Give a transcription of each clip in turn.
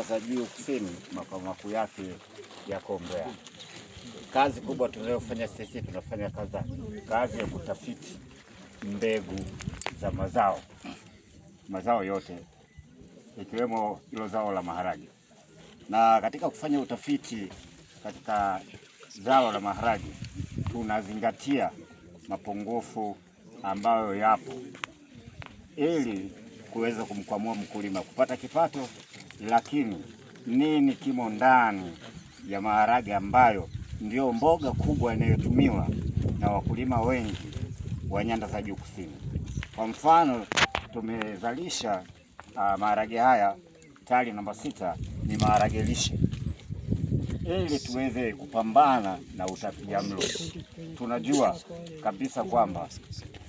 nyanda za juu kusini, makao makuu yake yako Mbeya. Kazi kubwa tunayofanya sisi, tunafanya kazi ya kutafiti mbegu za mazao yote ikiwemo hilo zao la maharage. Na katika kufanya utafiti katika zao la maharage tunazingatia mapungufu ambayo yapo ili kuweza kumkwamua mkulima kupata kipato, lakini nini kimo ndani ya maharage ambayo ndio mboga kubwa inayotumiwa na wakulima wengi wa nyanda za juu kusini. Kwa mfano, tumezalisha maharage haya tani namba 6 ni maharage lishe, ili tuweze kupambana na utapiamlo. Tunajua kabisa kwamba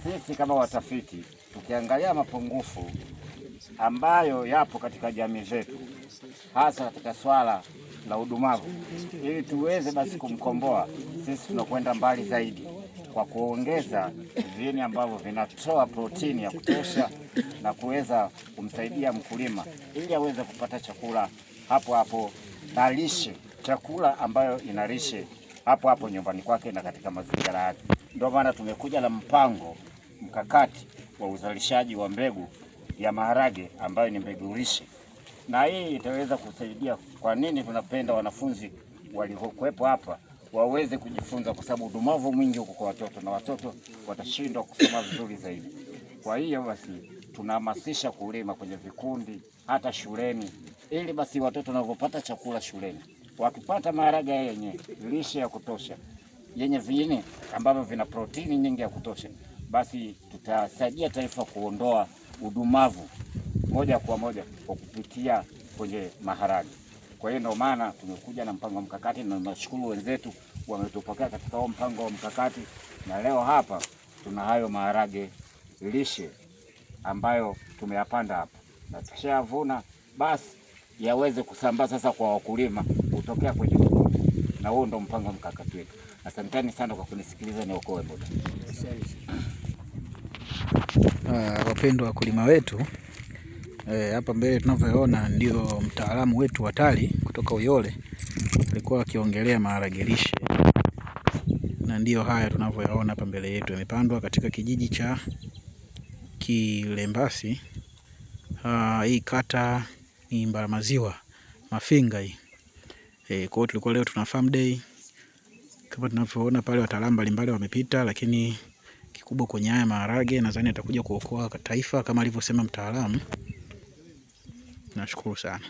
sisi kama watafiti tukiangalia mapungufu ambayo yapo katika jamii zetu, hasa katika swala la udumavu, ili tuweze basi kumkomboa, sisi tunakwenda mbali zaidi kwa kuongeza viini ambavyo vinatoa protini ya kutosha na kuweza kumsaidia mkulima ili aweze kupata chakula hapo hapo na lishe, chakula ambayo inalishe hapo hapo nyumbani kwake na katika mazingira yake. Ndio maana tumekuja na mpango mkakati wa uzalishaji wa mbegu ya maharage ambayo ni mbegu lishe, na hii itaweza kusaidia. Kwa nini tunapenda wanafunzi waliokuwepo hapa waweze kujifunza? Kwa sababu udumavu mwingi huko kwa watoto, na watoto watashindwa kusoma vizuri zaidi. Kwa hiyo basi tunahamasisha kulima kwenye vikundi hata shuleni, ili basi watoto wanapopata chakula shuleni, wakipata maharage yenye lishe ya kutosha, yenye viini ambavyo vina protini nyingi ya kutosha, basi tutasaidia taifa kuondoa udumavu moja kwa moja kwa kupitia kwenye maharage. Kwa hiyo ndio maana tumekuja na mpango mkakati, na nashukuru wenzetu wametupokea katika huo mpango mkakati, na leo hapa tuna hayo maharage lishe ambayo tumeyapanda hapa, na tukishavuna basi yaweze kusambaa sasa kwa wakulima kutokea kwenye vikundi, na huo ndio mpango mkakati wetu. Asanteni sana kwa kunisikiliza, niokoe muda. Wapendwa wakulima wetu, hapa mbele tunavyoona ndio mtaalamu wetu wa TARI kutoka Uyole alikuwa akiongelea maharage lishe, na ndio haya tunavyoyaona hapa mbele yetu, yamepandwa katika kijiji cha Kilembasi. Hii kata ni Mbaramaziwa Mafinga hii. Kwa hiyo tulikuwa leo tuna farm day kama tunavyoona pale, wataalamu mbalimbali wamepita, lakini kikubwa kwenye haya maharage nadhani atakuja kuokoa taifa kama alivyosema mtaalamu. Nashukuru sana.